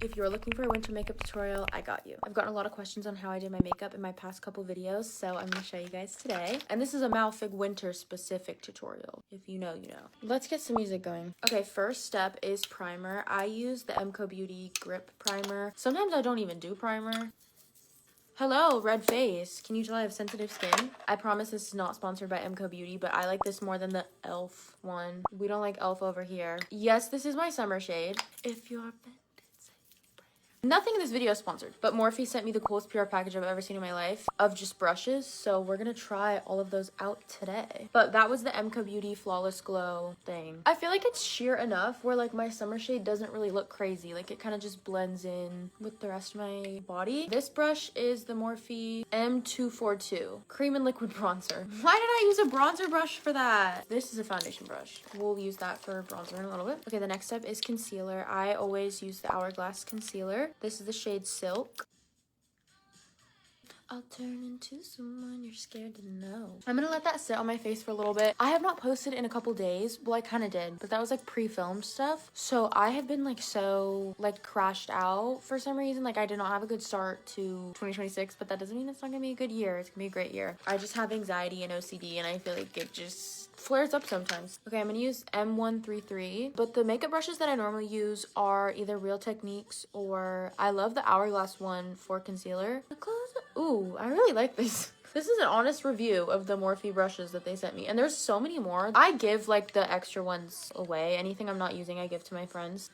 If you're looking for a winter makeup tutorial, I got you. I've gotten a lot of questions on how I did my makeup in my past couple videos, so I'm gonna show you guys today. And this is a Malfig winter specific tutorial. If you know, you know. Let's get some music going. Okay, first step is primer. I use the Beauty Grip Primer. Sometimes I don't even do primer. Hello, red face. Can you tell I have sensitive skin? I promise this is not sponsored by Beauty, but I like this more than the e.l.f. one. We don't like e.l.f. over here. Yes, this is my summer shade. If you're nothing in this video is sponsored, but Morphe sent me the coolest PR package I've ever seen in my life of just brushes, so we're gonna try all of those out today. But that was the Beauty Flawless Glow thing. I feel like it's sheer enough where like my summer shade doesn't really look crazy. Like it kind of just blends in with the rest of my body. This brush is the Morphe M242 Cream and Liquid Bronzer. Why did I use a bronzer brush for that? This is a foundation brush. We'll use that for bronzer in a little bit. Okay, the next step is concealer. I always use the Hourglass concealer. This is the shade Silk. I'll turn into someone you're scared to know. I'm gonna let that sit on my face for a little bit. I have not posted in a couple days. Well, I kind of did, but that was like pre-filmed stuff. So I have been like so like crashed out for some reason. Like I did not have a good start to 2026, but that doesn't mean it's not gonna be a good year. It's gonna be a great year. I just have anxiety and OCD and I feel like it just flares up sometimes. Okay, I'm gonna use M133, but the makeup brushes that I normally use are either Real Techniques or I love the Hourglass one for concealer. Ooh, I really like this. This is an honest review of the Morphe brushes that they sent me. And there's so many more. I give like the extra ones away. Anything I'm not using, I give to my friends.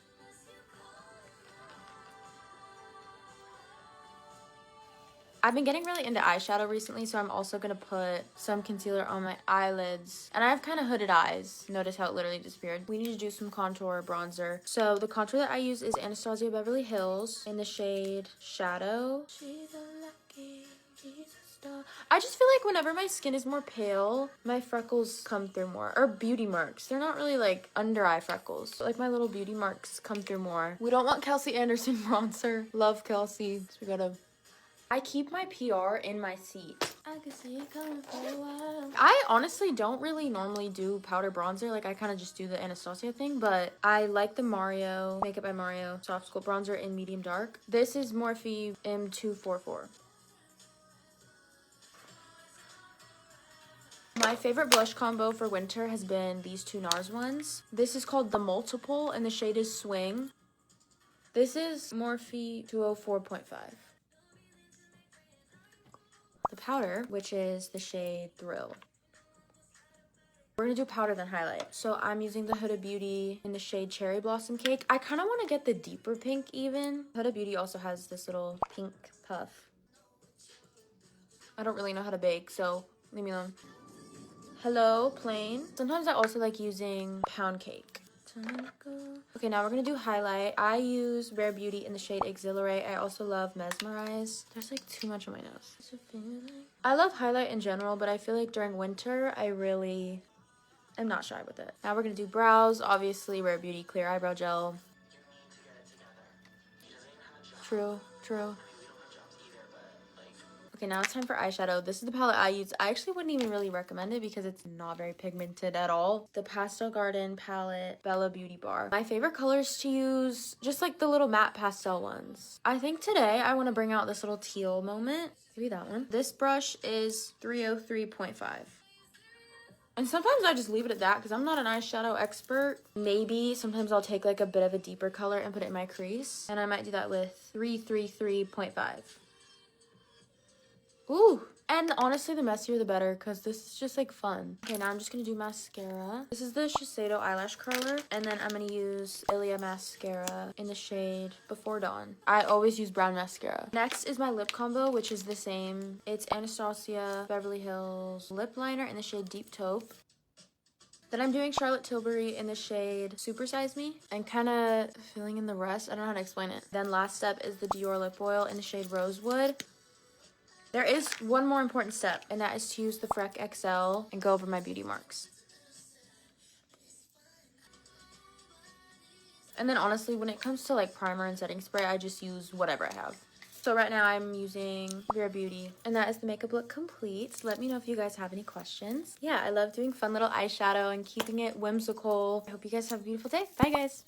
I've been getting really into eyeshadow recently, so I'm also going to put some concealer on my eyelids. And I have kind of hooded eyes. Notice how it literally disappeared. We need to do some contour bronzer. So the contour that I use is Anastasia Beverly Hills in the shade Shadow. She's a lucky, she's a star. I just feel like whenever my skin is more pale, my freckles come through more. Or beauty marks. They're not really like under eye freckles, but like my little beauty marks come through more. We don't want Kelsey Anderson bronzer. Love Kelsey. So we gotta... I keep my PR in my seat. I can see it coming for a while. I honestly don't really normally do powder bronzer. Like I kind of just do the Anastasia thing, but I like the Mario, Makeup by Mario Soft Sculpt Bronzer in medium dark. This is Morphe M244. My favorite blush combo for winter has been these two NARS ones. This is called The Multiple and the shade is Swing. This is Morphe 204.5. The powder, which is the shade Thrill. We're gonna do powder then highlight. So I'm using the Huda Beauty in the shade Cherry Blossom Cake. I kind of want to get the deeper pink even. Huda Beauty also has this little pink puff. I don't really know how to bake, so leave me alone. Hello, plain. Sometimes I also like using Pound Cake. Okay, now we're gonna do highlight. I use Rare Beauty in the shade Exhilarate. I also love Mesmerize. There's like too much on my nose. I love highlight in general, but I feel like during winter, I really am not shy with it. Now we're gonna do brows. Obviously, Rare Beauty Clear Eyebrow Gel. True. Okay, now it's time for eyeshadow. This is the palette I use. I actually wouldn't even really recommend it because it's not very pigmented at all. The Pastel Garden palette, Bella Beauty Bar. My favorite colors to use, just like the little matte pastel ones. I think today I want to bring out this little teal moment. Maybe that one. This brush is 303.5. And sometimes I just leave it at that because I'm not an eyeshadow expert. Maybe sometimes I'll take like a bit of a deeper color and put it in my crease. And I might do that with 333.5. Ooh, and honestly the messier the better because this is just like fun. Okay, now I'm just gonna do mascara. This is the Shiseido eyelash curler, and then I'm gonna use Ilia mascara in the shade Before Dawn. I always use brown mascara. Next is my lip combo, which is the same. It's Anastasia Beverly Hills lip liner in the shade Deep Taupe. Then I'm doing Charlotte Tilbury in the shade Super Size Me and kind of filling in the rest. I don't know how to explain it. Then last step is the Dior lip oil in the shade Rosewood. There is one more important step, and that is to use the Freck XL and go over my beauty marks. And then honestly, when it comes to like primer and setting spray, I just use whatever I have. So right now I'm using Rare Beauty, and that is the makeup look complete. So let me know if you guys have any questions. Yeah, I love doing fun little eyeshadow and keeping it whimsical. I hope you guys have a beautiful day. Bye guys.